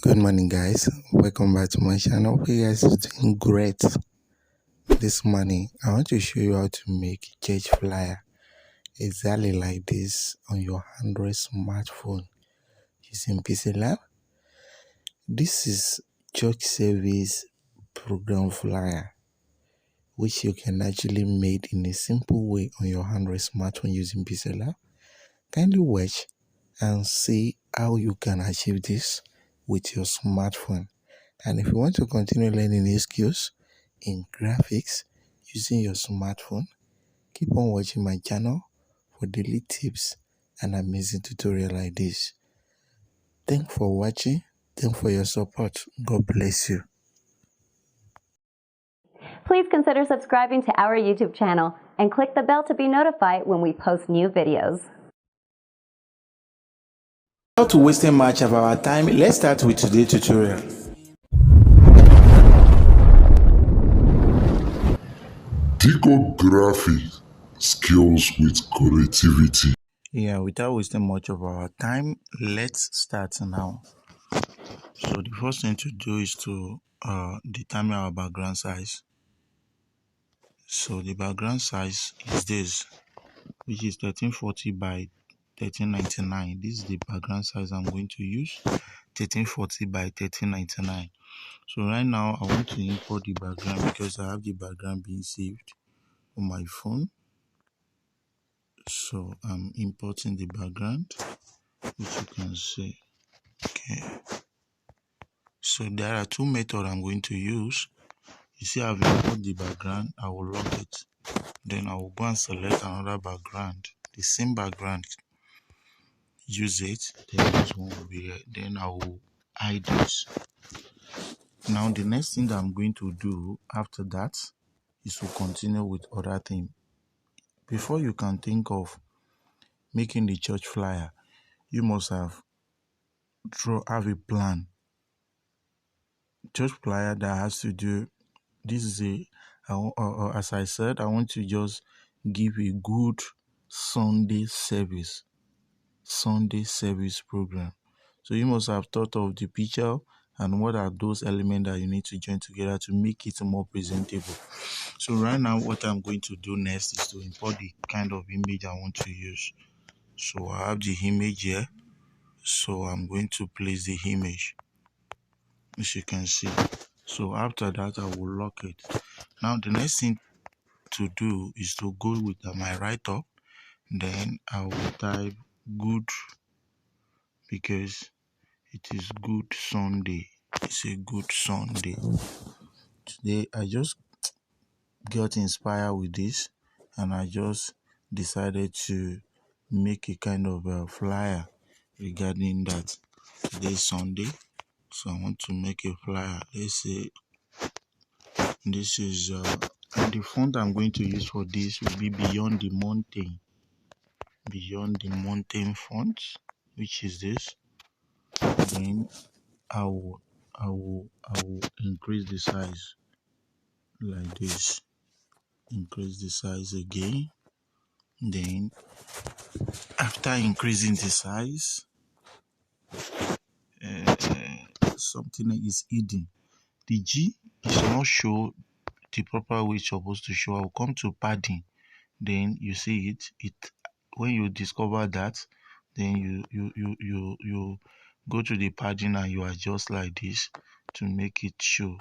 Good morning, guys. Welcome back to my channel. Hope you guys are doing great. This morning I want to show you how to make church flyer exactly like this on your Android smartphone using Pixellab. This is church service program flyer which you can actually make in a simple way on your Android smartphone using Pixellab. Kindly watch and see how you can achieve this with your smartphone. And if you want to continue learning new skills in graphics using your smartphone, keep on watching my channel for daily tips and amazing tutorials like this. Thanks for watching. Thanks for your support. God bless you. Please consider subscribing to our YouTube channel and click the bell to be notified when we post new videos. Without wasting much of our time, let's start with today's tutorial. Diko Graphics skills with creativity. Yeah, without wasting much of our time, let's start now. So the first thing to do is to determine our background size. So the background size is this, which is 1340 by 1399. This is the background size I'm going to use, 1340 by 1399. So right now I want to import the background because I have the background being saved on my phone. So I'm importing the background, which you can see. Okay. So there are two methods I'm going to use. You see, I've imported the background. I will lock it. Then I will go and select another background, the same background. Use it. Then this one will be here. Then I will hide this. Now the next thing that I'm going to do after that is to continue with other things. Before you can think of making the church flyer, you must have a plan. Church flyer that has to do, this is as I said, I want to just give a good Sunday service program. So you must have thought of the picture and what are those elements that you need to join together to make it more presentable. So right now what I'm going to do next is to import the kind of image I want to use. So I have the image here. So I'm going to place the image, as you can see. So after that I will lock it. Now the next thing to do is to go with my write-up. Then I will type good, because it is good Sunday. It's a good Sunday. Today I just got inspired with this and I just decided to make a kind of a flyer regarding that. Today is Sunday, so I want to make a flyer. Let's say this is and the font I'm going to use for this will be Beyond the Mountain font, which is this. Then I will increase the size like this. Increase the size again. Then after increasing the size, something is hidden. The G is not show the proper way it's supposed to show. I'll come to padding. Then you see it when you discover that, then you go to the padding and you adjust like this to make it show.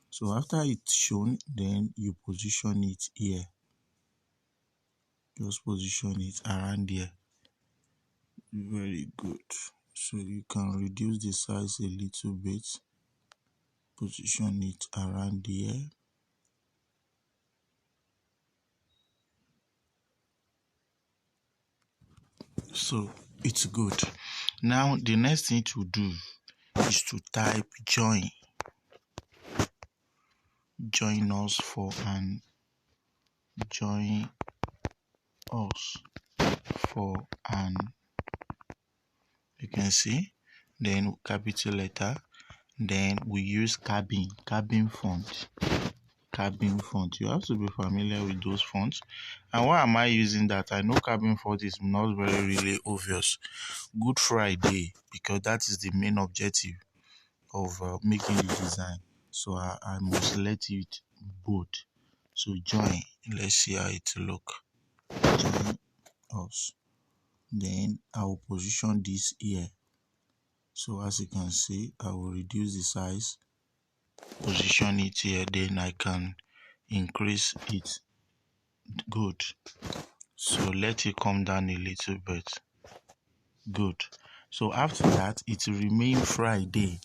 So after it's shown, then you position it here. Just position it around here. Very good. So you can reduce the size a little bit. Position it around here. So it's good. Now the next thing to do is to type join us for an join us for an, you can see, then capital letter, then we use cabin font. You have to be familiar with those fonts. And why am I using that? I know cabin font is not really obvious. Good Friday, because that is the main objective. of making the design. So I must let it both. So join. Let's see how it look. Join us. Then I will position this here. So as you can see, I will reduce the size, position it here, then I can increase it. Good. So let it come down a little bit. Good. So after that, it will remain Sunday.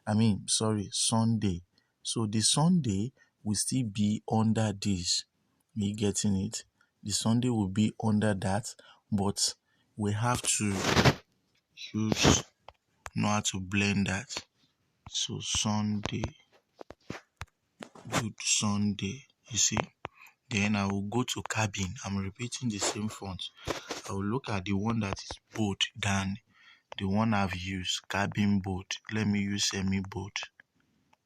So the Sunday will still be under this. Me getting it? The Sunday will be under that, but we have to know how to blend that. So Sunday, good Sunday, you see. Then I will go to cabin. I'm repeating the same font. I will look at the one that is bold than the one I've used, cabin bold. Let me use semi bold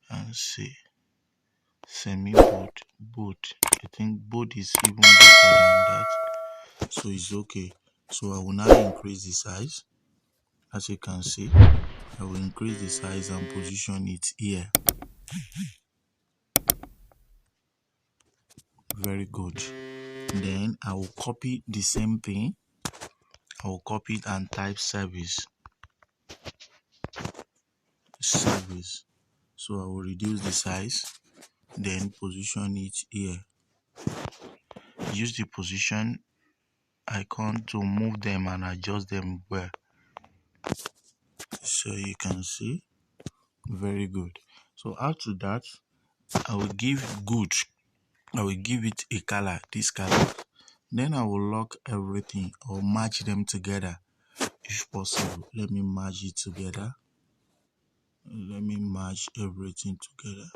and see. Semi bold, bold. I think bold is even better than that. So it's okay. So I will now increase the size. As you can see, I will increase the size and position it here. Very good. Then I will copy the same thing. I will copy it and type service. Service. So I will reduce the size, then position it here. Use the position icon to move them and adjust them well. So you can see. Very good. So after that, I will give it a color, this color. Then I will lock everything or match them together if possible. Let me merge it together. Let me merge everything together.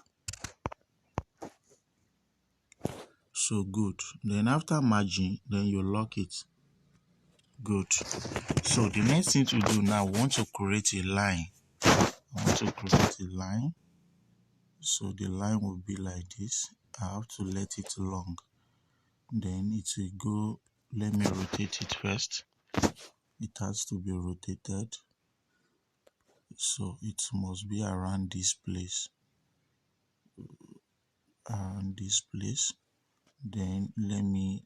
So good. Then after merging, then you lock it. Good. So the next thing to do now, I want to create a line. So the line will be like this. I have to let it long. Then it will go. Let me rotate it first. It has to be rotated. So it must be around this place. Then let me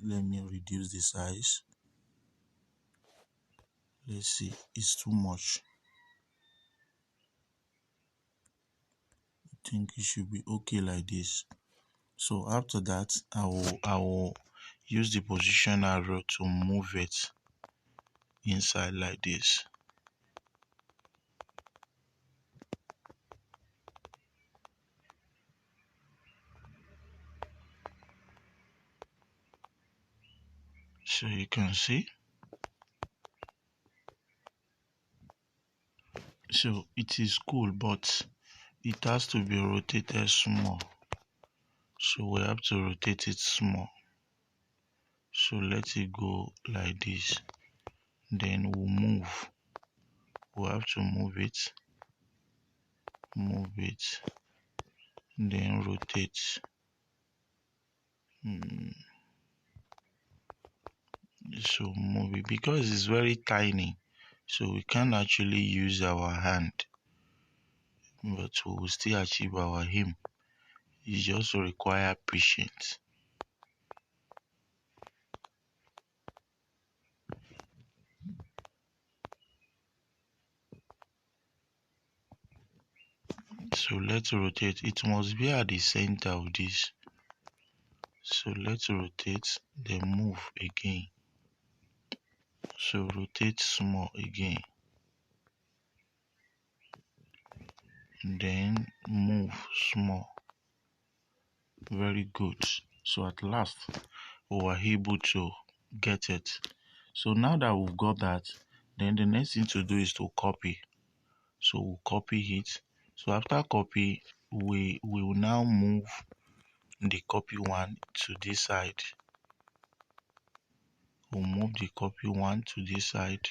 reduce the size. Let's see, it's too much. I think it should be okay like this. So after that, I will use the position arrow to move it inside like this. So you can see. So it is cool, but it has to be rotated small. So we have to rotate it small. So let it go like this. Then we'll move. We'll have to move it, then rotate. So move it because it's very tiny. So we can't actually use our hand, but we will still achieve our aim. It just requires patience. So let's rotate. It must be at the center of this. So let's rotate, then move again. So rotate small again. Then move small. Very good. So at last we were able to get it. So now that we've got that, then the next thing to do is to copy. So we'll copy it. So after copy, we will now move the copy one to this side. We'll move the copy one to this side.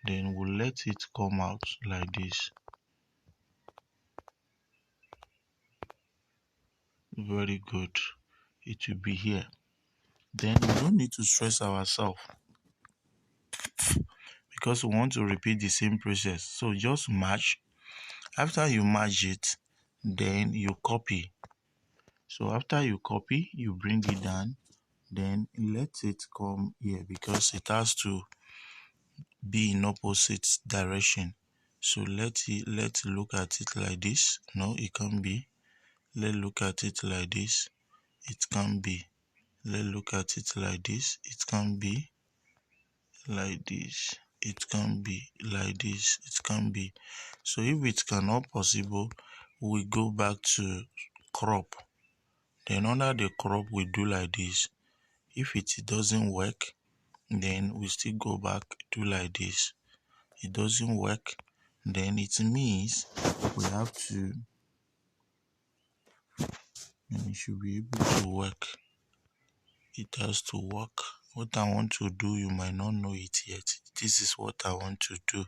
Then we'll let it come out like this. Very good. It will be here. Then we don't need to stress ourselves because we want to repeat the same process. So just match After you merge it, then you copy. So after you copy, you bring it down, then let it come here because it has to be in opposite direction. So let's look at it like this. No, it can't be. Let's look at it like this. It can't be. Let's look at it like this. It can't be. Like this. It can't be. Like this. It can't be. So if it cannot possible, we go back to crop. Then under the crop we do like this. If it doesn't work, then we still go back, do like this. It doesn't work, then it means we have to, and it should be able to work. It has to work. What I want to do, you might not know it yet. This is what I want to do.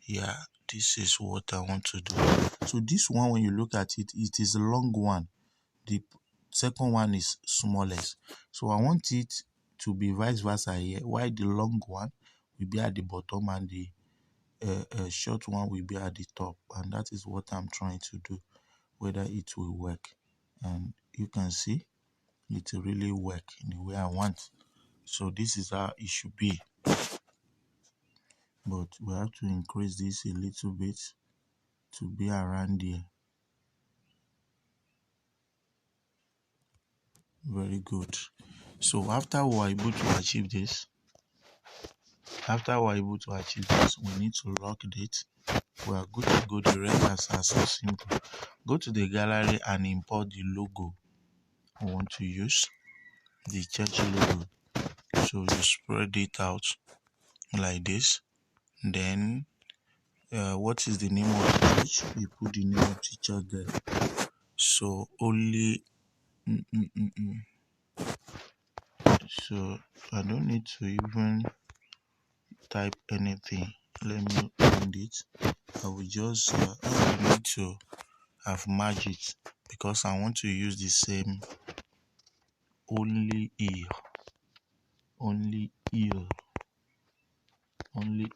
Yeah, this is what I want to do. So this one, when you look at it, it is a long one. The second one is smallest. So I want it to be vice versa here, while the long one will be at the bottom and the short one will be at the top, and that is what I'm trying to do, whether it will work. And you can see it really work in the way I want. So this is how it should be, but we have to increase this a little bit to be around there. Very good. So after we're able to achieve this, we need to lock it. We are good to go. The rest are so simple. Go to the gallery and import the logo I want to use, the church logo. So you spread it out like this. Then what is the name of the church? You put the name of the church there. So only so I don't need to even type anything. Let me find it. I will just I need to have merged it because I want to use the same only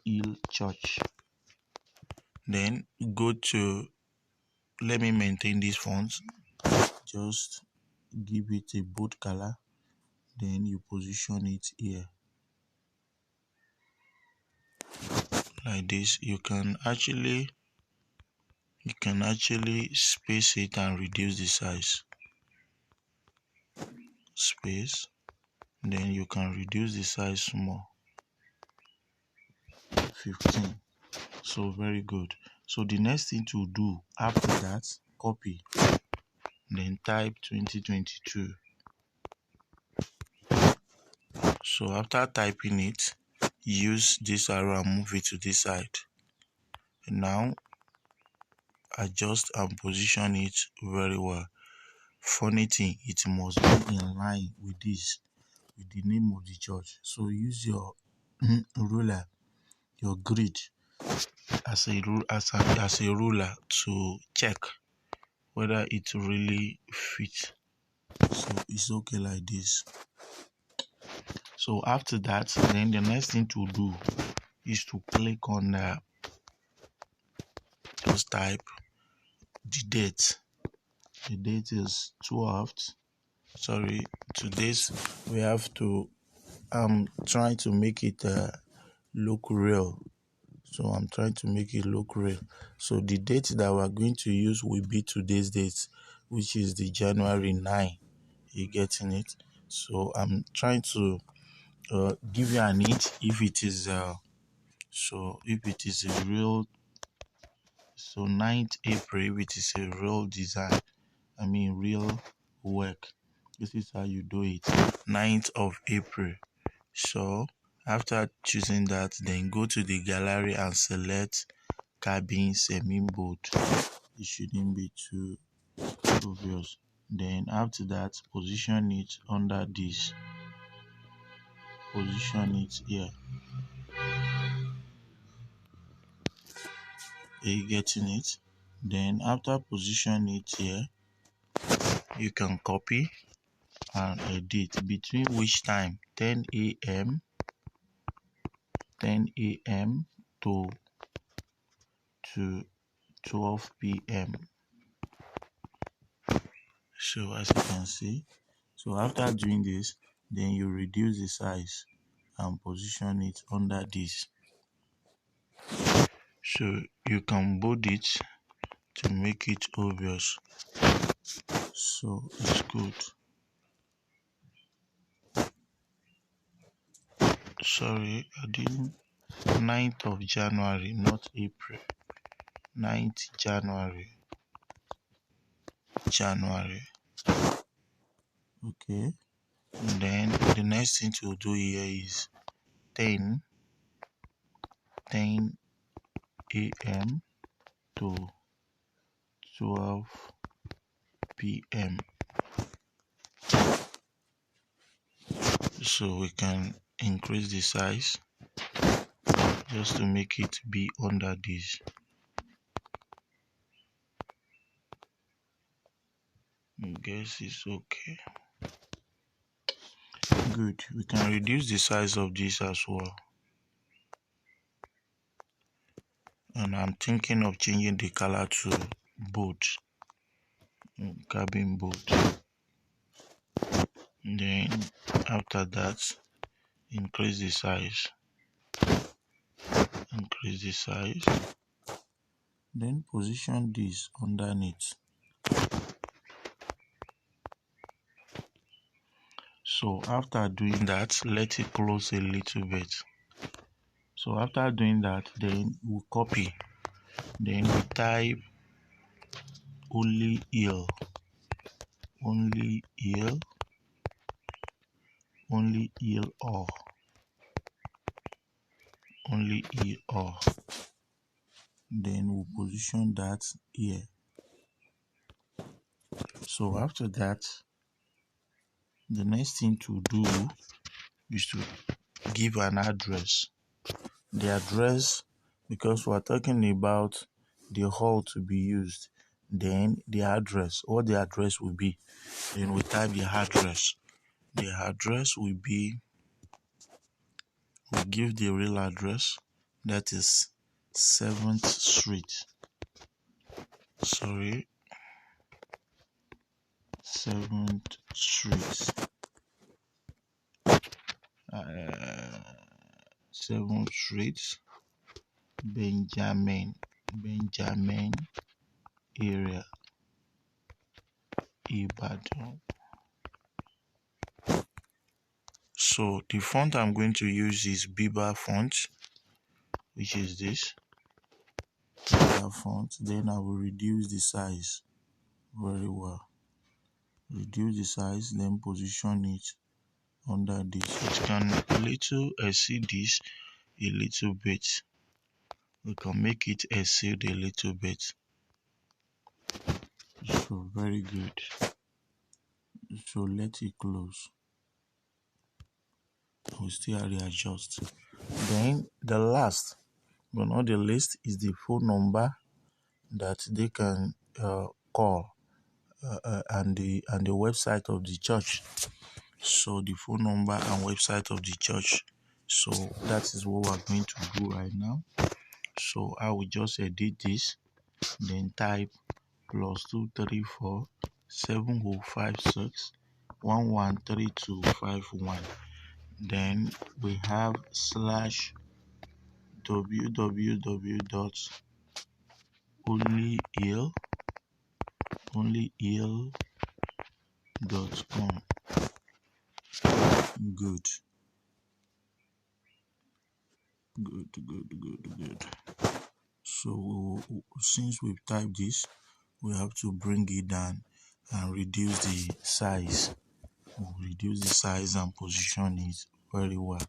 hill church. Then go to, let me maintain this font, just give it a bold color, then you position it here like this. You can actually space it and reduce the size. Space, then you can reduce the size more, 15. So very good. So the next thing to do after that, copy, then type 2022. So after typing it, use this arrow and move it to this side. And now adjust and position it very well. Funny thing, it must be in line with this, with the name of the church. So use your ruler, your grid as a ruler to check whether it really fits. So it's okay like this. So after that, then the next thing to do is to click on just type the date. The date is 12th. Sorry, today's we have to. I'm trying to make it look real. So I'm trying to make it look real. So the date that we're going to use will be today's date, which is the January 9. You getting it? So I'm trying to give you an hint if it is so if it is a real, so 9th April, if it is a real design, I mean real work, this is how you do it. 9th of April. So after choosing that, then go to the gallery and select cabin semi-bold. It shouldn't be too obvious. Then after that, position it under this. Position it here. Are you getting it? Then after position it here, you can copy and edit between which time 10 a.m. to 12 p.m. So as you can see, so after doing this, then you reduce the size and position it under this. So you can bold it to make it obvious. So it's good. Sorry, I didn't. 9th of January, not April. 9th January. Okay. And then the next thing to do here is 10 a.m. to 12 p.m. So we can increase the size just to make it be under this. I guess it's okay. Good. We can reduce the size of this as well. And I'm thinking of changing the color to bold, cabin bold. Then after that, increase the size. Then position this underneath. So after doing that, let it close a little bit. So after doing that, then we copy. Then we type only ill, or. Then we'll position that here. So after that, the next thing to do is to give an address. The address, because we're talking about the hall to be used, then the address, what the address will be. Then we type the address. The address will be, we give the real address, that is 7th Street. 7th Street. 7th Street, Benjamin area, Ibadan. So the font I'm going to use is Biba font, which is this Biba font. Then I will reduce the size very well. Reduce the size, then position it under this. It can a little exceed this a little bit. We can make it exceed a little bit. So very good. So let it close. We'll still readjust. Then the last but not the least is the phone number that they can call and the website of the church. So the phone number and website of the church. So that is what we're going to do right now. So I will just edit this, then type +234 7056 113251. Then we have /www.onlyill.com. Good. So since we've typed this, we have to bring it down and reduce the size. We'll reduce the size and position it very well.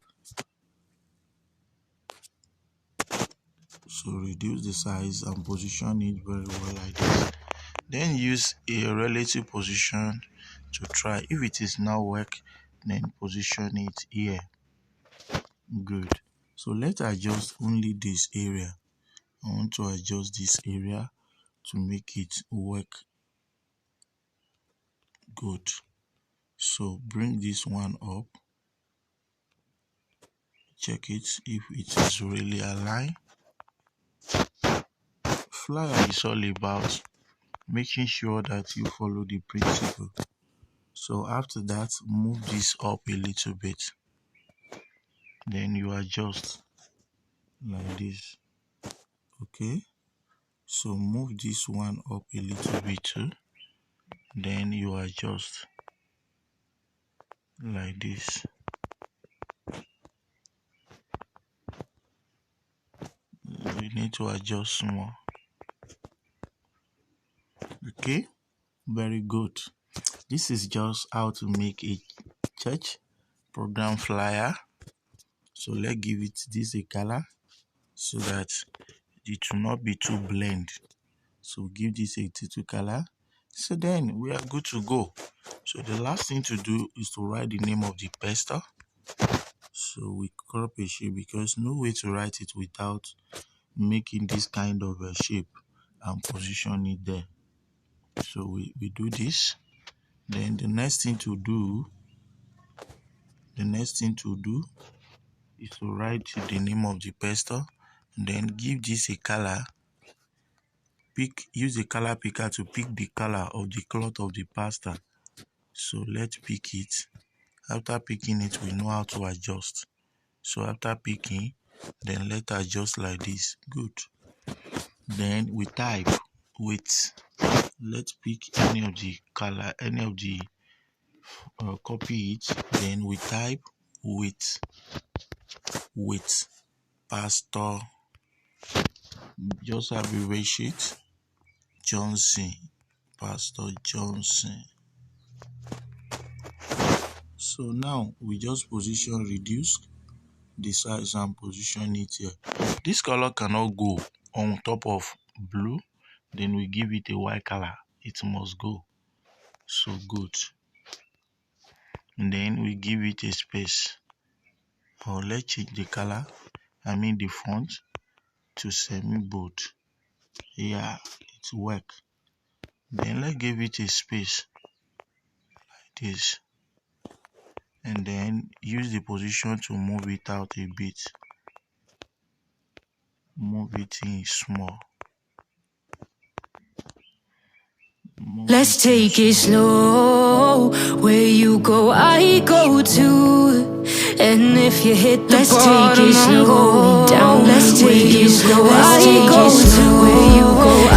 So reduce the size and position it very well like this. Then use a relative position to try. If it is not work, then position it here. Good. So let's adjust only this area. I want to adjust this area to make it work good. So bring this one up. Check it if it is really aligned. flyer is all about making sure that you follow the principle. So after that, move this up a little bit. Then you adjust like this. Okay, so move this one up a little bit too. Then you adjust like this. We need to adjust more. Okay, very good. This is just how to make a church program flyer. So let's give it this a color so that it will not be too blend. So give this a two color. So then we are good to go. So the last thing to do is to write the name of the pastor. So we crop a shape because no way to write it without making this kind of a shape and position it there. So we do this. Then the next thing to do is to write the name of the pastor and then give this a color. Use a color picker to pick the color of the cloth of the pastor. So let's pick it. After picking it, we know how to adjust. So after picking, then let's adjust like this. Good. Then we type with. Let's pick any of the color, copy it. Then we type with pastor. Just abbreviate it. Johnson, Pastor Johnson. So now we just position reduce the size and position it here. This color cannot go on top of blue. Then we give it a white color. It must go. So good. And then we give it a space. Or let's change the color. The font to semi-bold. Yeah, it works. Then let's give it a space like this. And then use the position to move it out a bit. Move it in small. Let's take it slow. Where you go, I go too. And if you hit the bottom, I'm going down. Let's take it slow. I go too. Where you go,